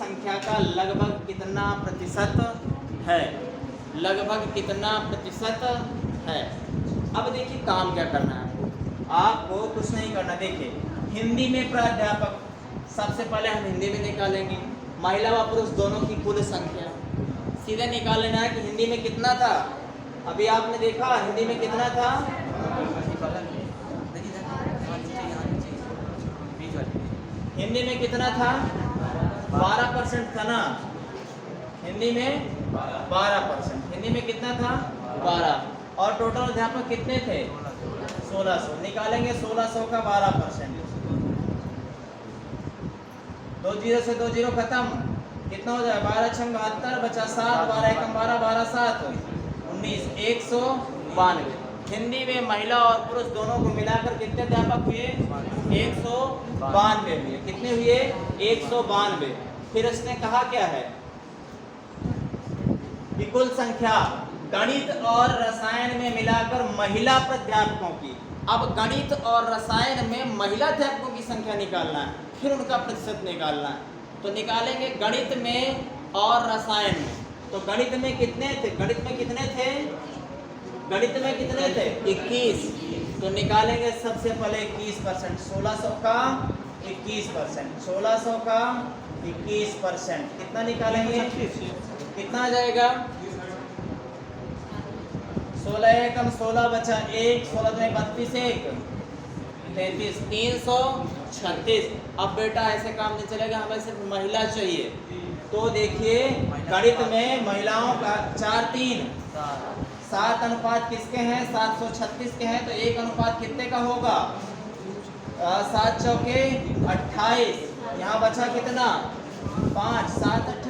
संख्या का लगभग कितना प्रतिशत है, लगभग कितना प्रतिशत है। अब देखिए काम क्या करना है आपको, कुछ नहीं करना। देखिए हिंदी में प्राध्यापक, सबसे पहले हम हिंदी में निकालेंगे महिला व पुरुष दोनों की कुल संख्या। सीधे निकाल लेना है कि हिंदी में कितना था। अभी आपने देखा हिंदी में कितना था, हिंदी में कितना था, 12% था ना। हिंदी में 12%, हिंदी में कितना था 12, और टोटल अध्यापक कितने थे 1600। निकालेंगे 1600 का 12%, 2 जीरो से 2 जीरो खत्म, कितना हो जाए 12 छंग 72, बचा 7, 12 एकम 12, 12 7 19, 192। हिंदी में महिला और पुरुष दोनों को मिलाकर कितने अध्यापक हुए, 192 हुए। कितने हुए 192। फिर उसने कहा क्या है कि कुल संख्या गणित और रसायन में मिलाकर महिला प्राध्यापकों की। अब गणित और रसायन में महिला अध्यापकों की संख्या निकालना है, फिर उनका प्रतिशत निकालना है। तो निकालेंगे गणित में और रसायन में। तो गणित में कितने थे, गणित में कितने थे, गणित में कितने थे 21। तो निकालेंगे सबसे पहले 21%, 1600 का 21%, 1600 का 21%, कितना निकालेंगे, कितना आ जाएगा 16 एकम 16, बचा 1, 16 में 32, 1 33, 336। अब बेटा ऐसे काम नहीं चलेगा, हमें सिर्फ महिला चाहिए। तो देखिए गणित में महिलाओं का 4 3 7 अनुपात किसके हैं, 736 के हैं। तो 1 अनुपात कितने का होगा, 7 चौके 28, यहाँ बचा कितना 5, 7 8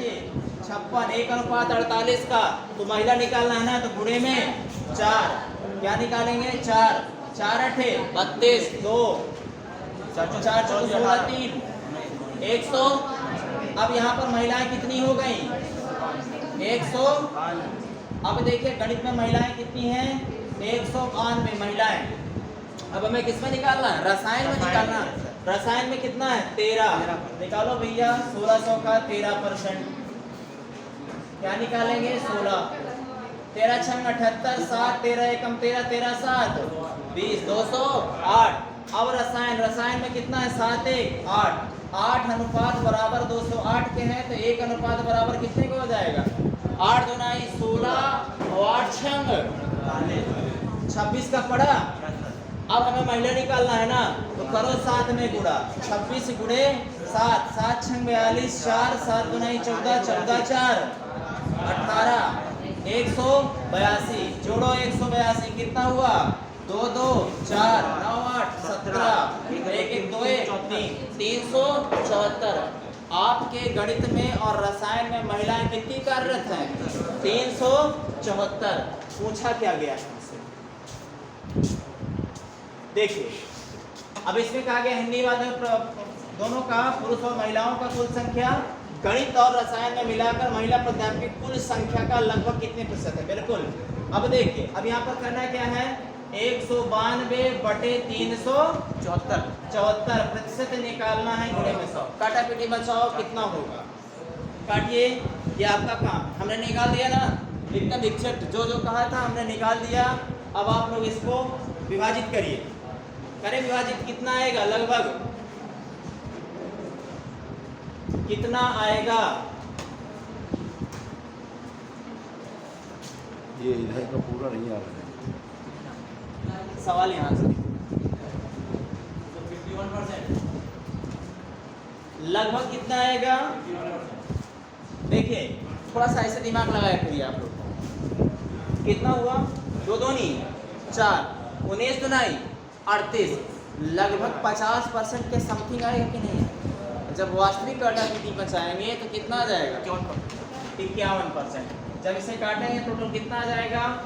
56, 1 अनुपात 48 का। तो महिला निकालना है ना, तो गुणे में 4, क्या निकालेंगे 4, 4 8 32, 2 4 4 16 3 100। अब यहाँ पर महिलाएं कितनी हो गई 100। अब देखिए गणित में महिलाएं कितनी हैं 192 महिलाएं। अब हमें किसमें निकालना है, रसायन में निकालना है। रसायन में कितना है 13, निकालो भैया 1600 का 13%, क्या निकालेंगे 16, 13 छंग 78, 7 13 एकम 13, 13 7 20, 208। अब रसायन, रसायन में कितना है 7 1 8, 8 अनुपात बराबर 208 के हैं। तो 1 अनुपात बराबर कितने को हो जाएगा, 8 दूनाई 16 और 8 छंग 26 का पड़ा। अब हमें महिला निकालना है ना, तो करो 7 में गुणा, 26 गुणे 7, 7 छंग 42, 4 7 दूनाई 14, 14 4 18, 182, जोड़ो 182, कितना हुआ 2 2 4 9 8 17, 1 1 2 3 374। आपके गणित में और रसायन में महिलाएं कितनी कार्यरत हैं 374। पूछा क्या गया हमसे, देखिए अब इसमें कहा गया हिंदी वाले दोनों का, पुरुष और महिलाओं का कुल संख्या गणित और रसायन में मिलाकर महिला प्राध्यापक की कुल संख्या का लगभग कितने प्रतिशत है। बिल्कुल अब देखिए, अब यहाँ पर करना क्या है 192 बटे 374 प्रतिशत निकालना है, गुणे में 100। काटा पीटी बचाओ कितना होगा, काटिए, ये आपका काम हमने निकाल दिया ना, एकदम एग्जैक्ट जो जो कहा था हमने निकाल दिया। अब आप लोग इसको विभाजित करिए, करें विभाजित, कितना आएगा लगभग कितना आएगा, ये इधर का पूरा नहीं आ रहा है सवाल यहाँ से। तो 51% लगभग कितना आएगा, देखिए थोड़ा सा ऐसे दिमाग लगाया करिए आप लोग। कितना हुआ 2 दूनी 4, 19 दुनाई 38, लगभग 50% के समथिंग आएगा कि नहीं। जब वास्तविक काटापीटी बचाएंगे तो कितना आ जाएगा 51%। जब इसे काटेंगे टोटल कितना आ जाएगा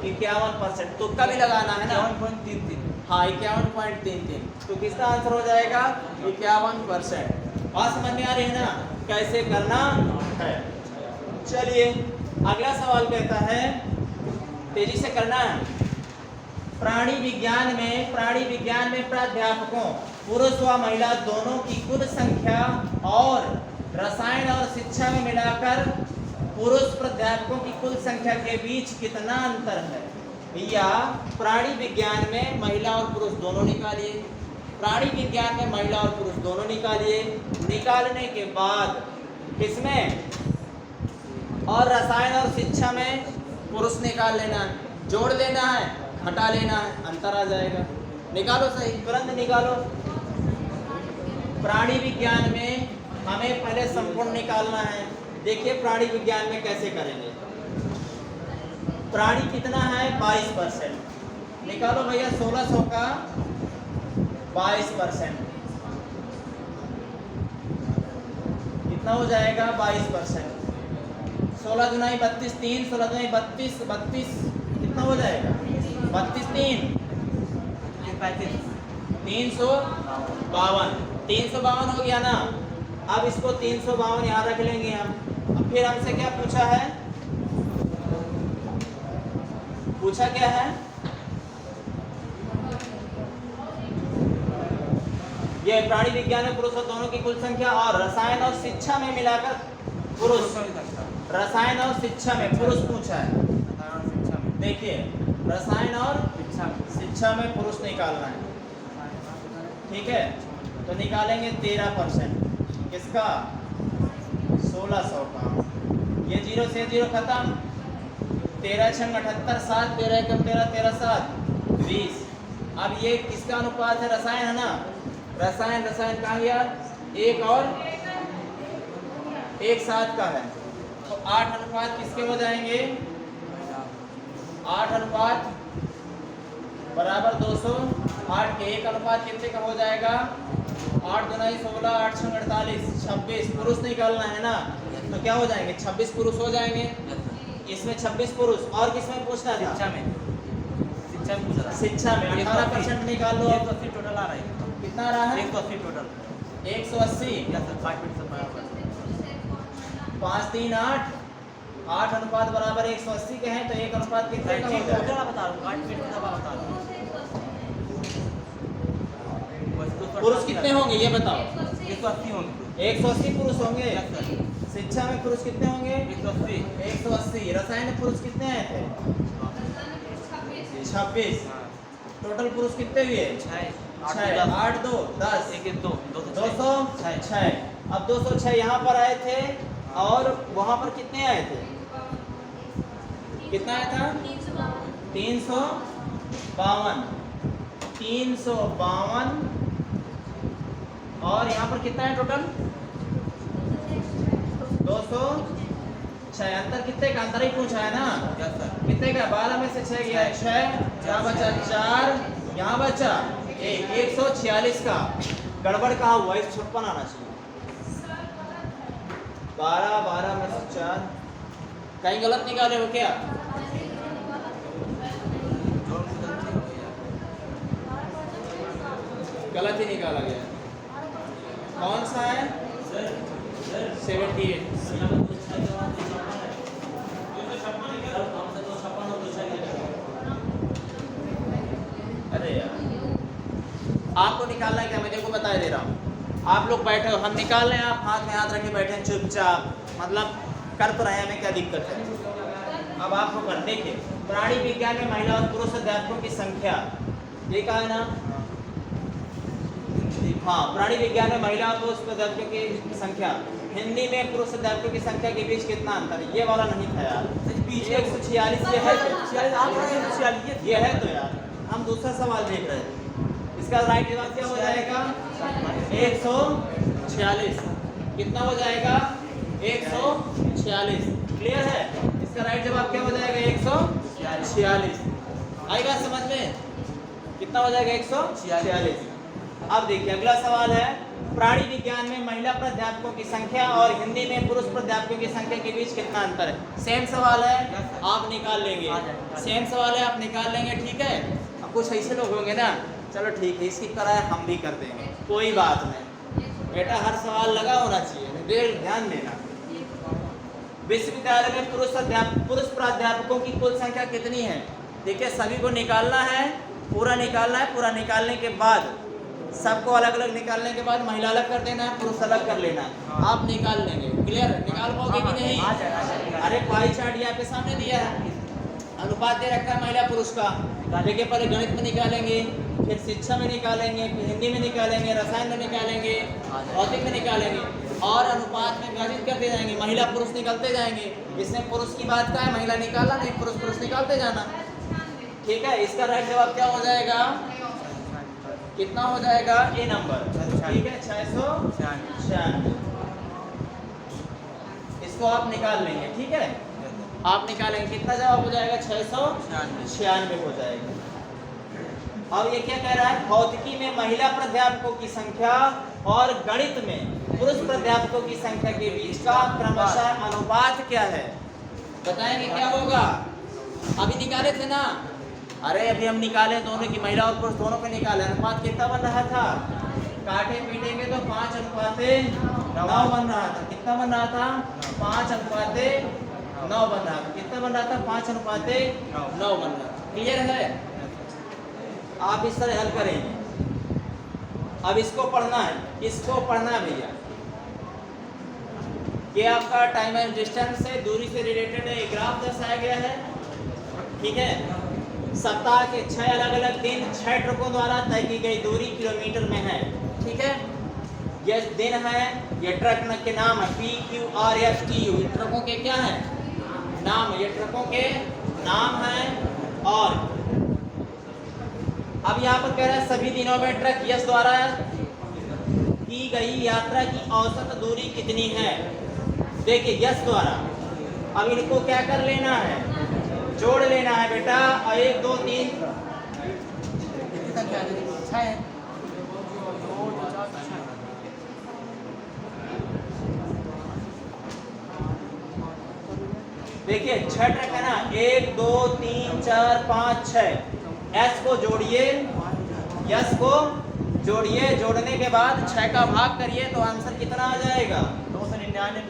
51%। तुक्का भी लगाना है ना 51.33, हाँ 51.33, तो किसका आंसर हो जाएगा 51%। बात समझ में आ रही है ना कैसे करना है। चलिए अगला सवाल कहता है, तेजी से करना है। प्राणी विज्ञान में प्राध्यापकों पुरुष व महिला दोनों की कुल संख्या और रसायन और शिक्षा में मिलाकर पुरुष प्राध्यापकों की कुल संख्या के बीच कितना अंतर है? या प्राणी विज्ञान में महिला और पुरुष दोनों निकालिए, प्राणी विज्ञान में महिला और पुरुष दोनों निकालिए। निकालने के बाद किसमें, और रसायन और शिक्षा में पुरुष निकाल लेना है, जोड़ लेना है, घटा लेना है, अंतर आ जाएगा। निकालो सही, तुरंत निकालो। प्राणी विज्ञान में हमें पहले संपूर्ण निकालना है। देखिए प्राणी विज्ञान में कैसे करेंगे। प्राणी कितना है? 22%। निकालो भैया 1600 का 22%। कितना हो जाएगा? 22%। 16 दुनाई 32, 3 16 दुनाई 32, 32 कितना हो जाएगा? 32 3 352। 352 हो गया ना। अब इसको 352 यहाँ रख लेंगे हम। अब फिर हमसे क्या पूछा है? पूछा क्या है? ये प्राणी विज्ञान में पुरुष और दोनों की कुल संख्या और रसायन और शिक्षा में मिलाकर पुरुष, रसायन और शिक्षा में पुरुष पूछा है। देखिए रसायन और शिक्षा में पुरुष निकालना है, ठीक है? तो निकालेंगे 13%। किसका? 1600 का। ये 0 से 0 खत्म। 13 छंग 78, 7 13 एकम 13, 13 7 20। अब ये किसका अनुपात है? रसायन है ना। रसायन कहाँ गया? 1 और 1 7 का है। तो 8 अनुपात किसके हो जाएंगे? 8 अनुपात बराबर 200। 8 के 1 अनुपात कितने का हो जाएगा? 8 दुनाई 16, 8 छंग 48, 26। पुरुष निकालना है ना, तो क्या हो जाएंगे? 26 पुरुष हो जाएंगे। इसमें 26 पुरुष। और किसमें पूछना था? शिक्षा में शिक्षा में 18% निकाल लो। 180 टोटल आ रहा है। कितना आ रहा है? 180 टोटल। 180। 5 3 8। 8 अनुपात बराबर 180 के हैं, तो 1 अनुपात कितने का हो टोटल जाएगा? बता रहा हूँ, 8 फीट का बता रहा हूँ। पुरुष कितने होंगे ये बताओ? 180 होंगे। 180 पुरुष होंगे। शिक्षा में पुरुष कितने होंगे? 180। 180। रसायन में पुरुष कितने आए थे? 26। टोटल पुरुष कितने हुए? 6। 8 2 10 1 2 206। अब 206 यहाँ पर आए थे और वहाँ पर कितने आए थे? कितना आया था? 352। 352 और यहाँ पर कितना है टोटल? 206। अंतर कितने का? अंतर ही पूछा है ना। कितने का? 12 में से 6 गया है। 6 यहाँ बचा 4, यहाँ बचा 1। 146 का। गड़बड़ कहाँ हुआ? 156 आना चाहिए। 12 में से 4 कहीं गलत निकाले हो क्या? गलत ही निकाला गया। कौन सा है? 78। अरे यार आपको निकालना है क्या? मैं देखो बता दे रहा हूँ। आप लोग बैठे हो, हम निकाल रहे हैं, आप हाथ में हाथ रखे बैठे हैं चुपचाप, मतलब कर तो रहे हैं, हमें क्या दिक्कत है? अब आपको कर। देखिए प्राणी विज्ञान में महिला और पुरुष अध्यापकों की संख्या, ये कहा है ना? हाँ, प्राणी विज्ञान में महिला और पुरुष अध्यापकों की संख्या। हिंदी में पुरुष अध्यापकों की संख्या के बीच कितना अंतर है? ये वाला नहीं था यार। 146 ये है तो, ये है तो यार, हम दूसरा सवाल देख रहे थे। इसका राइट जवाब क्या हो जाएगा? 146। कितना हो जाएगा? 146। क्लियर है? इसका राइट जवाब क्या हो जाएगा? 146। आएगा समझ में? कितना हो जाएगा? 146। अब देखिए अगला सवाल है, प्राणी विज्ञान में महिला प्राध्यापकों की संख्या और हिंदी में पुरुष प्राध्यापकों की संख्या के बीच कितना अंतर है? सेम सवाल है, आप निकाल लेंगे। सेम सवाल है, आप निकाल लेंगे, ठीक है? अब कुछ ऐसे लोग होंगे ना, चलो ठीक है, इसकी कराए हम भी कर देंगे, कोई बात नहीं। बेटा हर सवाल लगा होना चाहिए, ध्यान देना। विश्वविद्यालय में पुरुष प्राध्यापकों की कुल संख्या कितनी है? देखिए सभी को निकालना है, पूरा निकालना है। पूरा निकालने के बाद सबको अलग अलग निकालने के बाद महिला अलग कर देना है, पुरुष अलग कर लेना है। आप निकाल लेंगे, क्लियर? निकाल पाओगे कि नहीं? आ जाए अरे पाई चार्ट ये आपके सामने दिया है, अनुपात दे रखा है महिला पुरुष का। देखिए पहले गणित में निकालेंगे, फिर शिक्षा में निकालेंगे, फिर हिंदी में निकालेंगे, रसायन में निकालेंगे, भौतिक में निकालेंगे और अनुपात में विभाजित करते जाएंगे। महिला पुरुष निकलते जाएंगे। इसमें पुरुष की बात का है, महिला निकाला नहीं, पुरुष पुरुष निकालते जाना। ठीक है, इसका राइट जवाब क्या हो जाएगा? कितना हो जाएगा? ए नंबर। ठीक है, 696। इसको आप निकाल लेंगे। ठीक है, आप निकालेंगे, कितना जवाब हो जाएगा? 696 हो जाएगा। अब ये क्या कह रहा है? भौतिकी में महिला प्राध्यापकों की संख्या और गणित में पुरुष प्राध्यापकों की संख्या के बीच का क्रमशः अनुपात क्या है? बताएंगे क्या होगा? अभी निकाले थे ना? अरे अभी हम निकाले दोनों की, महिला और पुरुष दोनों पे निकाले। अनुपात कितना बन रहा था? काटे पीटेंगे तो 5:9 बन रहा था। कितना बन रहा था? 5:9 बन रहा था। कितना बन रहा था? 5:9 बन रहा था। क्लियर है? आप इस तरह हल करेंगे। अब इसको पढ़ना है, इसको पढ़ना भैया। ये आपका टाइम एंड डिस्टेंस से, दूरी से रिलेटेड एक ग्राफ दर्शाया गया है। ठीक है, सप्ताह के 6 अलग अलग दिन 6 ट्रकों द्वारा तय की गई दूरी किलोमीटर में है। ठीक है, ये दिन है, ये ट्रक के नाम है PQRFTU। ये ट्रकों के क्या है? नाम। ये ट्रकों के नाम है। और अब यहाँ पर कह रहा है सभी दिनों में ट्रक यस द्वारा की गई यात्रा की औसत दूरी कितनी है? देखिए यस द्वारा, अब इनको क्या कर लेना है? जोड़ लेना है बेटा। 1 2 3 देखिए 6 ट्रक है ना, 1 2 3 4 5 6। एस को जोड़िए, यस को जोड़िए, जोड़ने के बाद 6 का भाग करिए तो आंसर कितना आ जाएगा? 299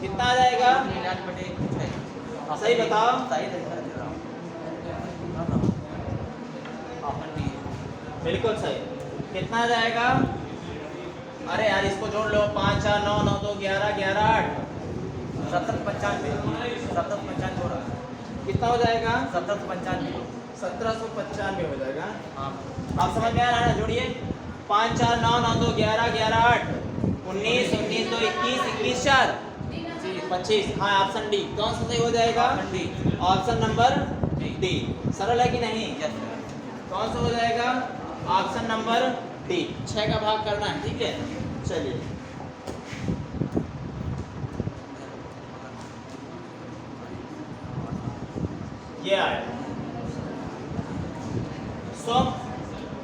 कितना आ जाएगा? 99/6। सही बताओ। सही तरीका दे रहा हूँ। बिल्कुल सही। कितना आ जाएगा? अरे यार इसको जोड़ लो। 5 4 9 9 2 11 11 8 1795 हो रहा है। कितना हो जाएगा? 1795। 1795 हो जाएगा। हाँ, आप समझ में आ रहा है ना? जोड़िए। 5 4 9 9 2 11 11 8 19 19 2 21 21 4 25। हाँ, ऑप्शन डी। कौन सा सही हो जाएगा? डी। Option number D. सरल है कि नहीं? यस। कौन सा हो जाएगा? Option number D. 6 का भाग करना है। ठीक है, चलिए। ये आया।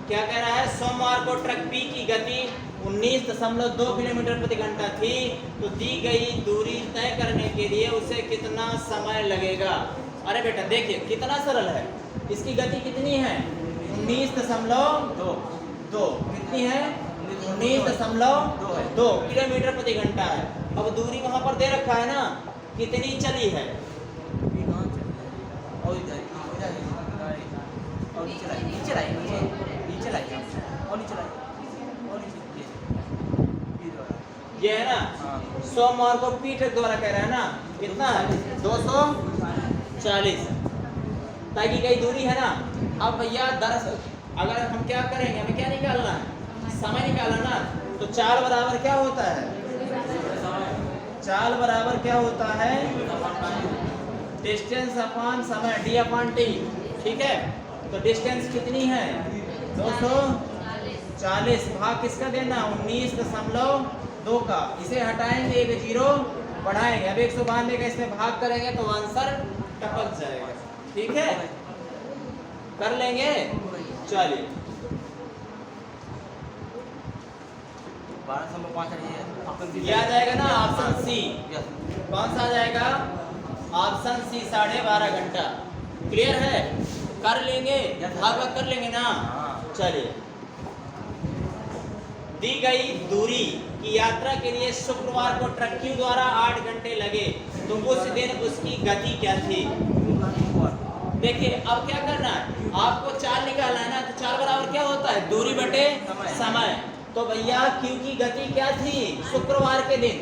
क्या कह रहा है? सोमवार को ट्रक पी की गति 19.2 किलोमीटर प्रति घंटा थी, तो दी गई दूरी तय करने के लिए उसे कितना समय लगेगा? अरे बेटा देखिए कितना सरल है। इसकी गति कितनी है? 19.2। कितनी है? 19.2 किलोमीटर प्रति घंटा है। अब दूरी वहां पर दे रखा है ना, कितनी चली है? ये है ना, सोमवार को पी ट्रक द्वारा कह रहा है ना, कितना है? 240 तय की गई दूरी है ना। अब भैया दरअसल अगर हम क्या करेंगे, हमें क्या निकालना है? समय निकालना ना। तो चाल बराबर क्या होता है? चाल बराबर क्या होता है? डिस्टेंस अपॉन समय, D/T। ठीक है, तो डिस्टेंस कितनी है? 240। भाग किसका देना? 19.2 का। इसे हटाएंगे, एक 0 बढ़ाएंगे। अब 192 का इसमें भाग करेंगे तो आंसर टपक जाएगा। ठीक है, कर लेंगे। चलिए 1205 ये आ जाएगा ना ऑप्शन सी। यस। कौन सा आ जाएगा? ऑप्शन सी, 12.5 घंटा। क्लियर है? कर लेंगे, भाग कर लेंगे ना। चलिए, दी गई दूरी की यात्रा के लिए शुक्रवार को ट्रक क्यू द्वारा 8 घंटे लगे, तो उस दिन उसकी गति क्या थी? देखिए अब क्या करना है, आपको 4 निकालना है ना, तो 4 बराबर क्या होता है, दूरी बटे समय। तो भैया क्यू की गति क्या थी शुक्रवार के दिन,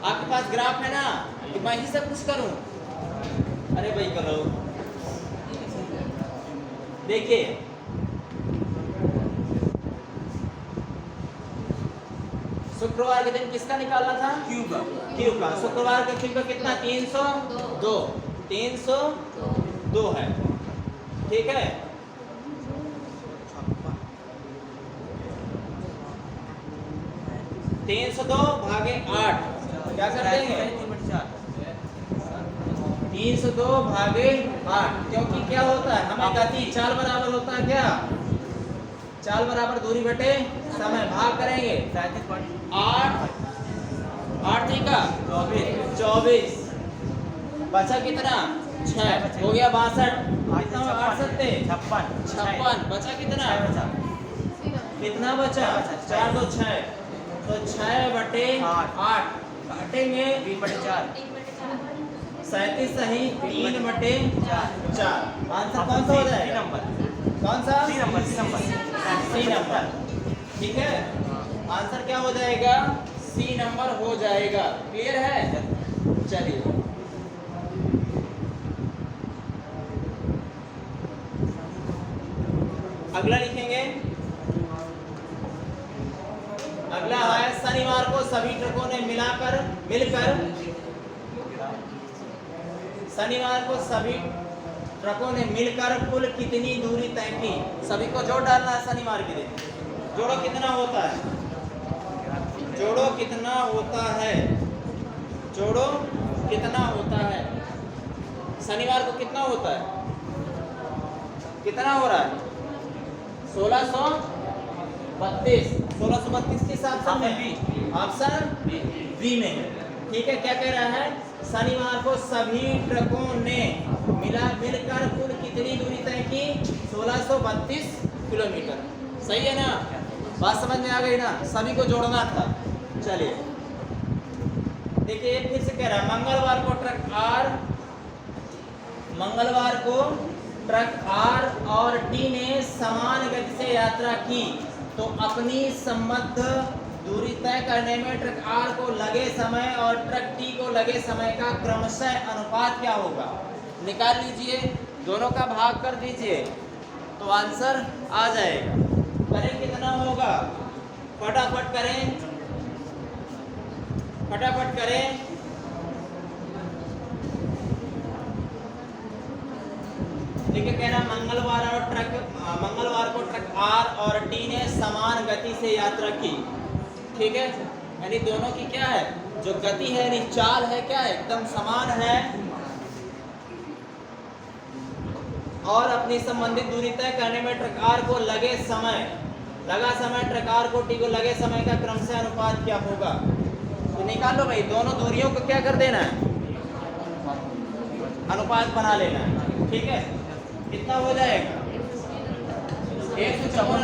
आपके पास ग्राफ है ना, कि मैं ही सब कुछ करूं, अरे भाई करो। देखिए शुक्रवार के दिन किसका निकालना था, क्यू का। शुक्रवार का क्यू का कितना, 302 302 है, ठीक है। 302 भागे 8 क्या कर देंगे, 302 भागे 8, क्योंकि क्या होता है हमें गति चाल बराबर होता है क्या, चाल बराबर दूरी बटे समय, भाग करेंगे 8 8 का 24, बचा कितना 6, हो गया 62, 8 सत्ते 56, बचा कितना, कितना बचा 4 2 6, तो 6 बटे 8 काटेंगे 4, 37 सही 3 बटे 4, आंसर कौन सा हो जाएगा, कौन सा, सी नंबर, ठीक है। आंसर क्या हो जाएगा, सी नंबर हो जाएगा, क्लियर है। चलिए अगला लिखेंगे, अगला है शनिवार को सभी ट्रकों ने मिलकर शनिवार को सभी ट्रकों ने मिलकर कुल कितनी दूरी तय की, सभी को जोड़ डालना है शनिवार के दिन, जोड़ो कितना होता है, जोड़ो कितना होता है, जोड़ो कितना होता है, शनिवार को कितना होता है, कितना हो रहा है 1632 किस ऑप्शन में, ऑप्शन बी में, ठीक है। क्या कह रहा है, शनिवार को सभी ट्रकों ने मिलकर कुल कितनी दूरी तय की, 1632 किलोमीटर, सही है ना, बात समझ में आ गई ना, सभी को जोड़ना था। चलिए देखिए फिर से कह रहा है, मंगलवार को ट्रक आर और टी ने समान गति से यात्रा की, तो अपनी संबद्ध दूरी तय करने में ट्रक आर को लगे समय और ट्रक टी को लगे समय का क्रमशः अनुपात क्या होगा, निकाल लीजिए, दोनों का भाग कर दीजिए तो आंसर आ जाएगा। करें कितना होगा, फटाफट करें, फटाफट करें, देखिए कह रहा मंगलवार को ट्रक आर और टी ने समान गति से यात्रा की, ठीक है, यानी दोनों की क्या है, जो गति है यानी चाल है क्या है, एकदम समान है, और अपनी संबंधित दूरी तय करने में ट्रक आर को लगा समय ट्रक आर को टी को लगे समय का क्रमशः अनुपात क्या होगा, तो निकाल लो भाई, दोनों दूरियों को क्या कर देना है, अनुपात बना लेना है, ठीक है। कितना हो जाएगा, 154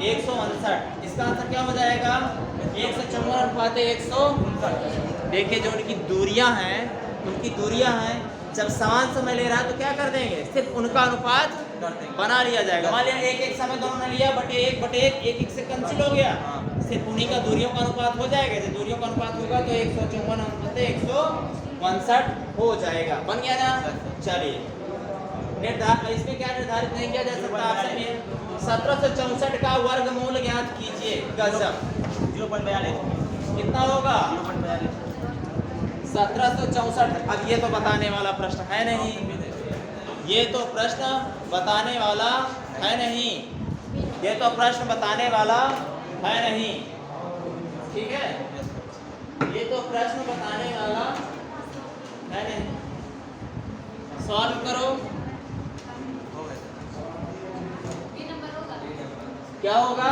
159, इसका आंसर क्या हो जाएगा, 154 देखिए जो उनकी दूरियां हैं, जब समान समय ले रहा है तो क्या कर देंगे, सिर्फ उनका अनुपात बना लिया जाएगा। मान लिया एक समय दोनों ने लिया, बटे एक से कैंसिल हो गया, सिर्फ उन्हीं का दूरियों का अनुपात हो जाएगा, जब दूरियों का अनुपात होगा तो 154 हो जाएगा, बन गया ना। चलिए इसमें क्या निर्धारित नहीं किया जा सकता, ऑप्शन में 1764 का वर्गमूल ज्ञात कीजिए, गजब 0.42 कितना होगा, 1764। अब ये तो बताने वाला प्रश्न है नहीं, ये तो प्रश्न बताने वाला है नहीं, ये तो प्रश्न बताने वाला है नहीं, ठीक है, ये तो प्रश्न बताने वाला है नहीं। सॉल्व करो, क्या होगा,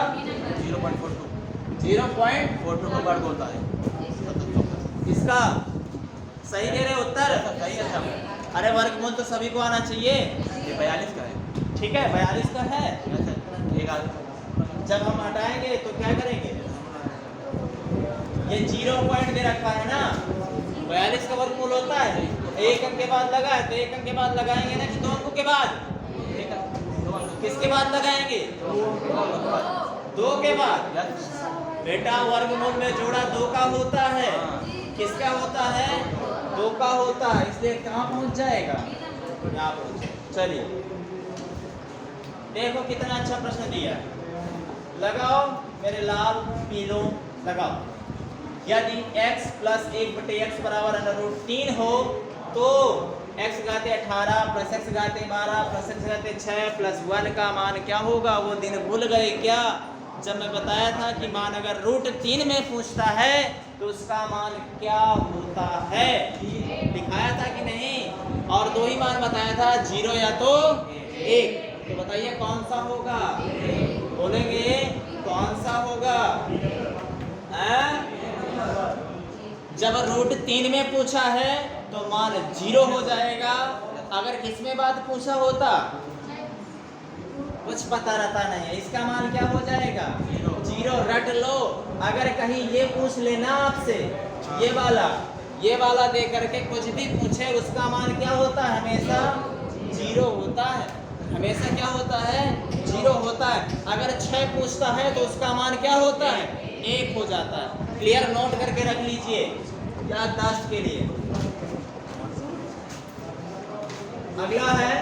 0.42 का वर्ग होता है, इसका सही दे रहे उत्तर, सही है सब, अरे वर्गमूल तो सभी को आना चाहिए, ये 42 का है, ठीक है 42 का है। एक आदमी जब हम हटाएंगे तो क्या करेंगे, ये 0 पॉइंट दे रखा है ना, 42 का वर्गमूल होता है, एक अंक के बाद लगा है तो एक अंक के बाद लगाएंगे ना कि 2 अंकों के बाद? एक दो अंक किसके बाद लगाएंगे? 2 के बाद। बेटा वर्गमूल में जोड़ा 2 का होता है, किसका होता है? 2 का होता है, इसलिए कहाँ पहुंच जाएगा? यहाँ पहुंच। चलिए देखो कितना अच्छा प्रश्न दिया है। लगाओ मेरे लाल पीलो लगाओ। यदि x प्लस 1/x बराबर √3 हो तो x घाते 18 plus x घाते 12 plus x घाते 6 plus 1 का मान क्या होगा? वो दिन भूल गए क्या जब मैं बताया था कि मान अगर √3 में पूछता है तो उसका मान क्या होता है? दिखाया था कि नहीं? और 2 ही मान बताया था, 0 या तो 1। तो बताइए कौन सा होगा? बोलेंगे कौन सा होगा? जब √3 में पूछा है तो मान 0 हो जाएगा। अगर किसमें बात पूछा होता कुछ पता रहता नहीं, इसका मान क्या हो जाएगा? 0 रट लो। अगर कहीं ये पूछ लेना आपसे, ये वाला दे करके कुछ भी पूछे उसका मान क्या होता है? हमेशा 0 होता है। हमेशा क्या होता है? 0 होता है। अगर 6 पूछता है तो उसका मान क्या होता है? 1 हो जाता है। क्लियर? नोट करके रख लीजिए याददाश्त के लिए। अगला है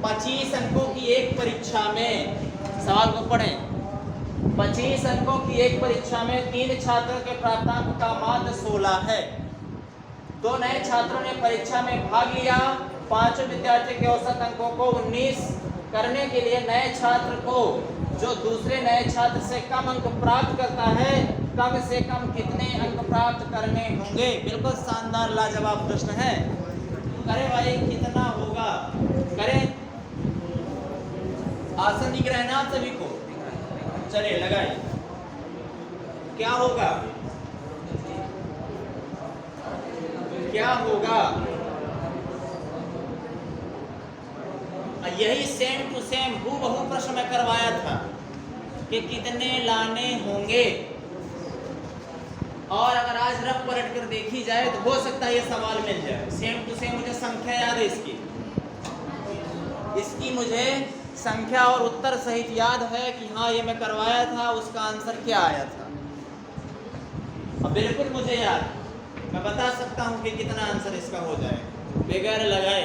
25 अंकों की एक परीक्षा में, सवाल को पढ़ें। 25 अंकों की एक परीक्षा में 3 छात्रों के प्राप्तांक का माध्य 16 है। 2 नए छात्रों ने परीक्षा में भाग लिया। 5 विद्यार्थियों के औसत अंकों को 19 करने के लिए नए छात्र को जो दूसरे नए छात्र से कम अंक प्राप्त करता है, कम से कम कितने अंक प्राप्त करने होंगे? बिल्कुल शानदार लाजवाब प्रश्न है। करें भाई, कितना होगा? करें। आसन दिख रहा है ना आप सभी को? चलिए लगाइए। क्या होगा? क्या होगा? यही सेम टू सेम हूबहू प्रश्न में करवाया था कि कितने लाने होंगे। और अगर आज रफ पलट कर देखी जाए तो हो सकता है ये सवाल मिल जाए। सेम टू सेम मुझे संख्या याद है इसकी मुझे संख्या और उत्तर सहित याद है कि हाँ ये मैं करवाया था, उसका आंसर क्या आया था। अब बिल्कुल मुझे याद, मैं बता सकता हूँ कि कितना आंसर इसका हो जाए बगैर लगाए।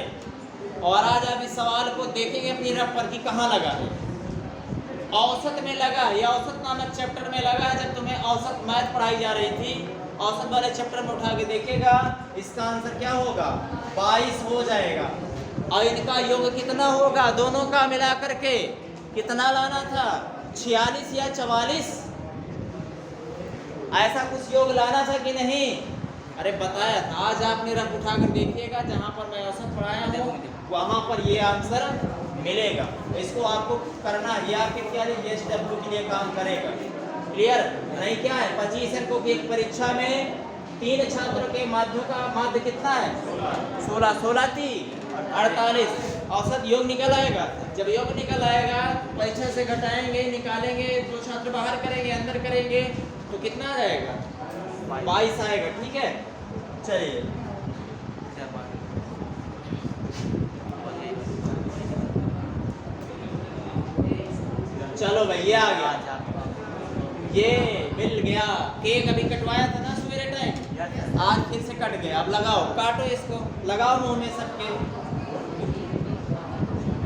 और आज आप इस सवाल को देखेंगे अपनी रफ पर कि कहाँ लगा है। औसत में लगा है, या औसत नामक चैप्टर में लगा है। जब तुम्हें औसत मैथ पढ़ाई जा रही थी, औसत वाले चैप्टर में उठा के देखेगा, इसका आंसर क्या होगा? 22 हो जाएगा। और इनका योग कितना होगा? दोनों का मिला करके कितना लाना था? 46 या 44, ऐसा कुछ योग लाना था कि नहीं? अरे बताया था। आज आपने रफ उठा कर देखिएगा, जहाँ पर मैं औसत पढ़ाया हूँ वहाँ पर ये आंसर मिलेगा। इसको आपको करना है, आपके क्या SW के लिए काम करेगा। क्लियर? नहीं क्या है? 25 अंकों की एक परीक्षा में 3 छात्रों के माध्य कितना है? 16 16 3 48। औसत योग निकल आएगा। जब योग निकल आएगा परीक्षा से घटाएंगे, निकालेंगे, 2 छात्र बाहर करेंगे, अंदर करेंगे तो कितना आ जाएगा? 22 आएगा। ठीक है, चलिए। चलो भाई, ये आ गया, ये मिल गया। केक अभी कटवाया था ना सवेरे टाइम, आज फिर से कट गया। अब लगाओ, काटो इसको, लगाओ मुंह में सबके।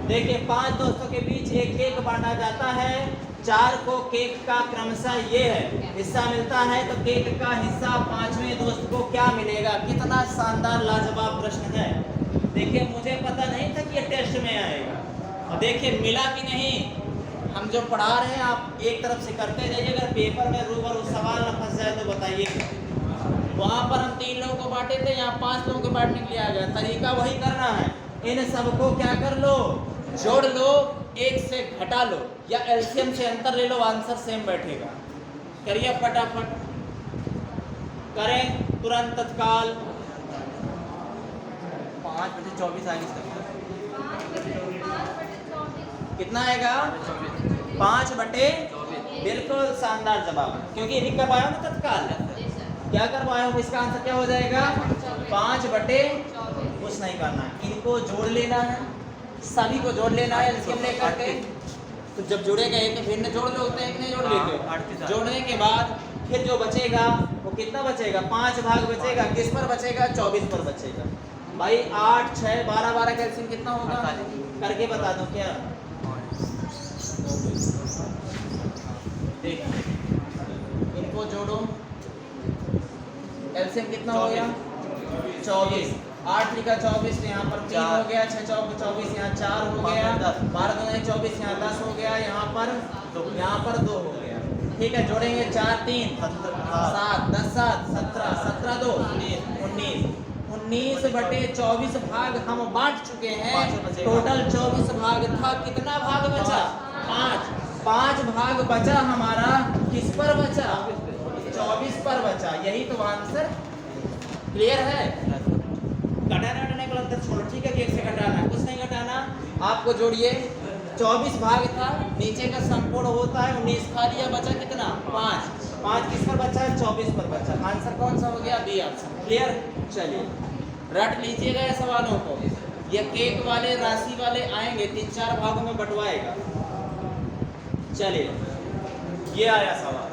देखिए 5 दोस्तों के बीच एक केक बांटा जाता है। 4 को केक का क्रमशः ये है हिस्सा मिलता है, तो केक का हिस्सा 5वें दोस्त को क्या मिलेगा? कितना शानदार लाजवाब प्रश्न है। देखिए मुझे पता नहीं था कि ये टेस्ट में आएगा, और देखिए मिला कि नहीं। हम जो पढ़ा रहे हैं आप एक तरफ से करते जाइए। अगर पेपर में रूबरू सवाल न फंस जाए तो बताइए। वहाँ पर हम 3 लोगों को बांटे थे, यहाँ 5 लोगों को बांटने के लिए आ गया। तरीका वही करना है। इन सबको क्या कर लो? जोड़ लो, 1 से घटा लो, या एलसीएम से अंतर ले लो, आंसर सेम बैठेगा। करिए फटाफट, करें तुरंत, तत्काल। 5 बटे 24 आएगा। कितना आएगा? 5 बटे 24। बिल्कुल शानदार जवाब, क्योंकि ये भी करवाया ना तत्काल। क्या करवाया हूँ? इसका आंसर क्या हो जाएगा? 5 बटे कुछ नहीं करना है, इनको जोड़ लेना है, सभी को जोड़ लेना है एलसीएम लेकर के। तो जब जुड़ेगा एक तो भिन्न जोड़ लोगे, एक नहीं जोड़ लेते। जोड़ने के बाद फिर जो बचेगा वो कितना बचेगा, 5 भाग बचेगा। किस पर बचेगा, 24 पर बचेगा। भाई 8 6 12 12 का एलसीएम कितना होगा, करके बता दो क्या। देखिए इनको जोड़ो, एलसीएम कितना हो गया 24। 8 लिखा 24, यहाँ पर 3 हो गया, 6 चौक 24, यहाँ 4 हो गया, 12 दूनी 24, यहाँ 10 हो गया, यहाँ पर 2 हो गया। ठीक है, जोड़ेंगे 4 3 7 10 7 17 17 2 19 19 बटे 24 भाग हम बांट चुके हैं। टोटल 24 भाग था, कितना भाग बचा, 5 भाग बचा हमारा। किस पर बचा, 24 पर बचा। यही तो आंसर। क्लियर है। घटाने का अंतर छोड़ो, ठीक है कि 1 से घटाना है, कुछ नहीं घटाना। आपको जोड़िए, 24 भाग था, नीचे का संपूर्ण होता है 19, खा लिया, बचा कितना 5 किस पर बचा, 24 पर बचा। आंसर कौन सा हो गया, बी ऑप्शन। क्लियर। चलिए रट लीजिएगा ये सवालों को। ये केक वाले राशि वाले आएंगे, 3-4 भागों में बंटवाएगा। चलिए ये आया सवाल,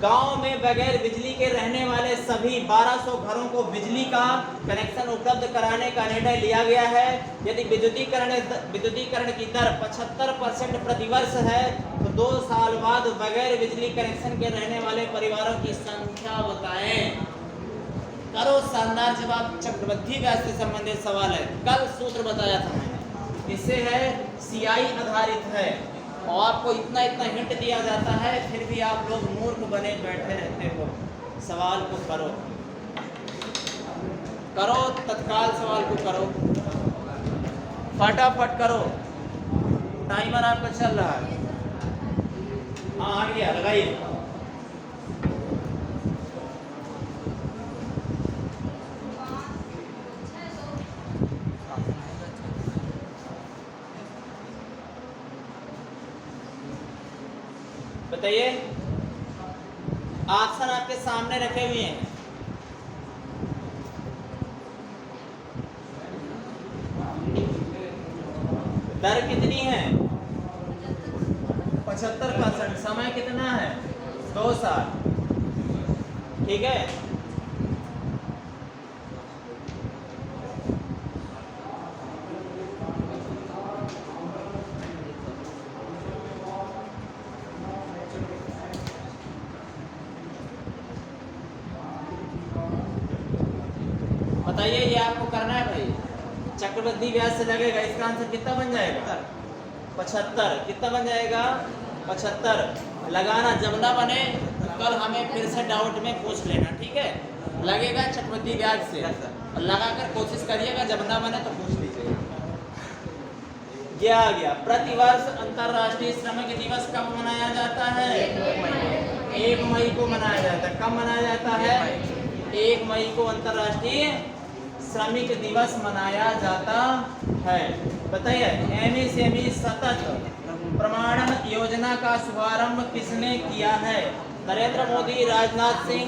गांव में बगैर बिजली के रहने वाले सभी 1200 घरों को बिजली का कनेक्शन उपलब्ध कराने का निर्णय लिया गया है। यदि विद्युतीकरण की दर 75% प्रतिवर्ष है तो 2 साल बाद बगैर बिजली कनेक्शन के रहने वाले परिवारों की संख्या बताएं। करो शानदार जवाब। चक्रवृद्धि ब्याज से संबंधित सवाल है, कल सूत्र बताया था मैंने। इससे है सीआई आधारित है और आपको इतना हिंट दिया जाता है, फिर भी आप लोग मूर्ख बने बैठे रहते हो। सवाल को करो तत्काल सवाल को करो, फटाफट करो। टाइमर आपका चल रहा है। हाँ आ गया, लगाइए। बताइए, ऑप्शन आपके सामने रखे हुए हैं। दर कितनी है, 75%। समय कितना है, 2 साल। ठीक है, बताइए ये आपको करना है भाई। चक्रवृद्धि ब्याज से लगेगा, इसका आंसर कितना बन जाएगा, 75। कितना बन जाएगा, 75। लगाना, जब ना बने तो कल हमें फिर से डाउट में पूछ लेना, ठीक है। लगेगा चक्रवृद्धि ब्याज से, और लगाकर कोशिश करिएगा, जब ना बने तो पूछ लीजिएगा। ये आ गया। प्रतिवर्ष अंतर्राष्ट्रीय श्रमिक दिवस कब मनाया जाता है, 1 मई को मनाया जाता है। कब मनाया जाता है, 1 मई को अंतर्राष्ट्रीय श्रमिक दिवस मनाया जाता है। बताइए, एमएसएमई सतत प्रमाणन योजना का शुभारंभ किसने किया है, नरेंद्र मोदी, राजनाथ सिंह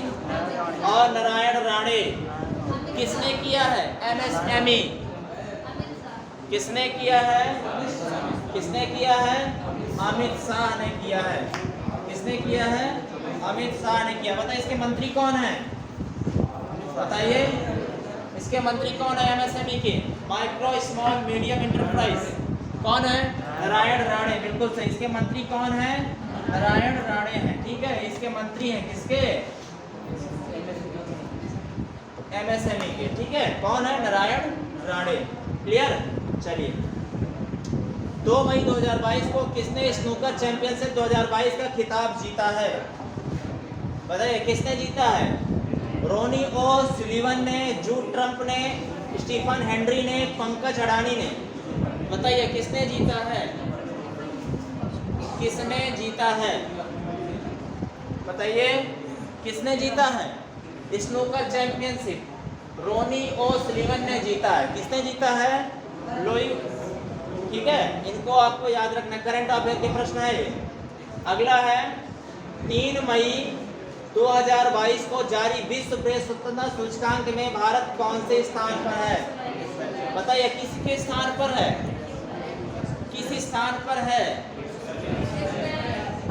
और नारायण राणे। किसने किया है, एमएसएमई किसने किया है, अमित शाह ने किया है। किसने किया है, अमित शाह ने किया। बताइए इसके मंत्री कौन है, बताइए इसके मंत्री कौन है एमएसएमई के, माइक्रो स्मॉल मीडियम इंटरप्राइज। कौन है, नारायण राणे। बिल्कुल सही। इसके मंत्री कौन है, नारायण राणे हैं। ठीक है, इसके मंत्री हैं किसके, एमएसएमई के। ठीक है, कौन है, नारायण राणे। क्लियर। चलिए, 2 मई 2022 को किसने स्नूकर चैंपियनशिप 2022 का खिताब जीता है, बताइए किसने जीता है। रोनी ओ सुलिवन ने, जूड ट्रंप ने, स्टीफन हेनरी ने, पंकज अडानी ने। बताइए किसने जीता है, किसने जीता है, बताइए किसने जीता है स्नूकर चैंपियनशिप। रोनी ओ सुलिवन ने जीता है। किसने जीता है, लोई। ठीक है, इनको आपको याद रखना, करंट अफेयर के प्रश्न है ये। अगला है 3 मई 2022 को जारी विश्व प्रेस स्वतंत्रता सूचकांक में भारत कौन से स्थान पर है? बताइए किसी के स्थान पर है? किस स्थान पर है?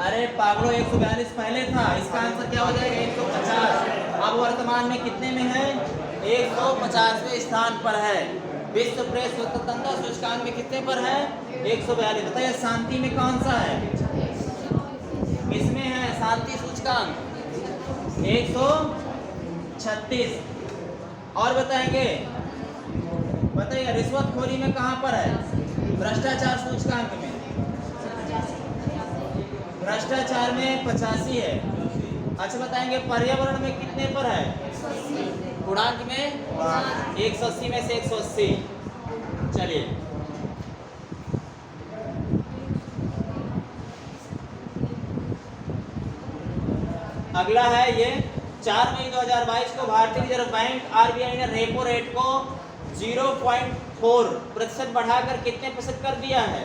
अरे पागलो 142 पहले था, इसका आंसर क्या हो जाएगा? 150। अब वर्तमान में कितने में है? 150वें स्थान पर है। विश्व प्रेस स्वतंत्रता सूचकांक में कितने पर है? 142। बताइए शांति में कौन सा है? किसमें है शांति सूचकांक? 136। और बताएंगे, बताइए रिश्वतखोरी में कहां पर है? भ्रष्टाचार सूचकांक में, भ्रष्टाचार में 85 है। अच्छा बताएंगे पर्यावरण में कितने पर है? गुणांक में 180 में से 180। चलिए अगला है ये 4 मई 2022 को भारतीय रिजर्व बैंक आरबीआई ने रेपो रेट को 0.4% बढ़ाकर कितने प्रतिशत कर दिया है?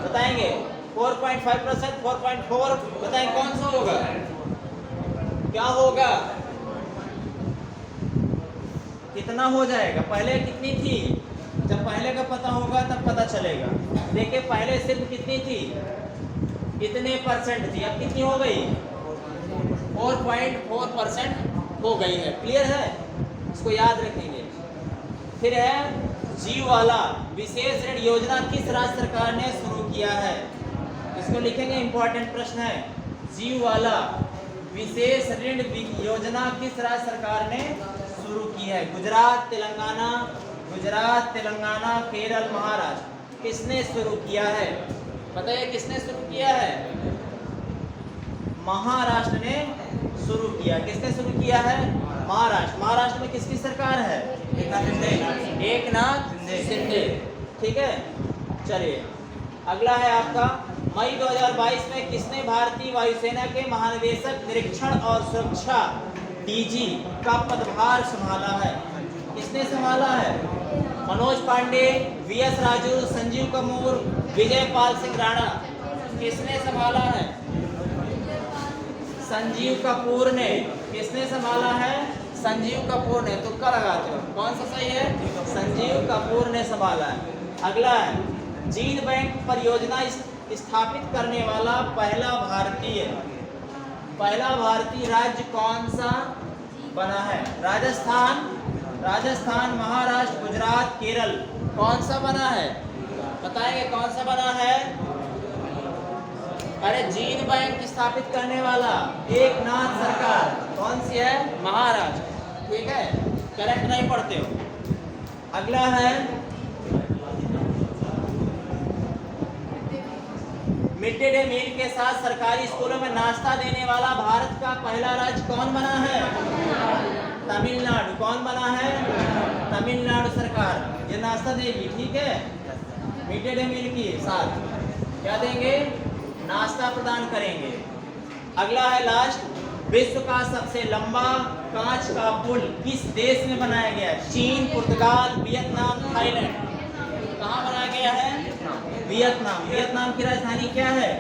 बताएंगे 4.5%, 4.4, बताएं कौन सा होगा? क्या होगा? कितना हो जाएगा? पहले कितनी थी? जब पहले का पता होगा तब पता चलेगा। देखिए पहले सिर्फ कितनी थी? कितने परसेंट थी, अब कितनी हो गई? 4.4% हो गई है। क्लियर है? इसको याद रखेंगे। फिर है जीव वाला विशेष ऋण योजना किस राज्य सरकार ने शुरू किया है? इसको लिखेंगे, इंपॉर्टेंट प्रश्न है। जीव वाला विशेष ऋण योजना किस राज्य सरकार ने शुरू की है? गुजरात, तेलंगाना, गुजरात, तेलंगाना, केरल, महाराष्ट्र। किसने शुरू किया है? बताइए किसने शुरू किया है? महाराष्ट्र ने शुरू किया। किसने शुरू किया है? महाराष्ट्र। महाराष्ट्र में किसकी सरकार है? एकनाथ शिंदे। ठीक है, चलिए अगला है आपका मई 2022 में किसने भारतीय वायुसेना के महानिदेशक निरीक्षण और सुरक्षा डीजी का पदभार संभाला है? किसने संभाला है? मनोज पांडे, वीएस राजू, संजीव कपूर, विजय पाल सिंह राणा। किसने संभाला है? संजीव कपूर ने। किसने संभाला है? संजीव कपूर ने। तुक्का लगाते हो, कौन सा सही है? संजीव कपूर ने संभाला है। अगला है जीन बैंक परियोजना स्थापित करने वाला पहला भारतीय राज्य कौन सा बना है? राजस्थान, राजस्थान, महाराष्ट्र, गुजरात, केरल। कौन सा बना है? बताएंगे कौन सा बना है? अरे जीन बैंक स्थापित करने वाला एकनाथ सरकार। कौन सी है? महाराष्ट्र। ठीक है, करेक्ट नहीं पढ़ते हो। अगला है मिड डे मील के साथ सरकारी स्कूलों में नाश्ता देने वाला भारत का पहला राज्य कौन बना है? तमिलनाडु। कौन बना है? तमिलनाडु सरकार ये नाश्ता देगी। ठीक है, मिड डे मील के साथ क्या देंगे? नाश्ता प्रदान करेंगे। अगला है लास्ट, विश्व का सबसे लंबा कांच का पुल किस देश में बनाया गया है? चीन, पुर्तगाल, वियतनाम, थाईलैंड। कहाँ बनाया गया है? वियतनाम। वियतनाम की राजधानी क्या है?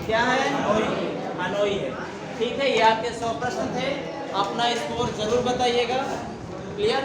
क्या है? हनोई है। ठीक है, ये आपके 100 प्रश्न थे। अपना स्कोर जरूर बताइएगा। क्लियर?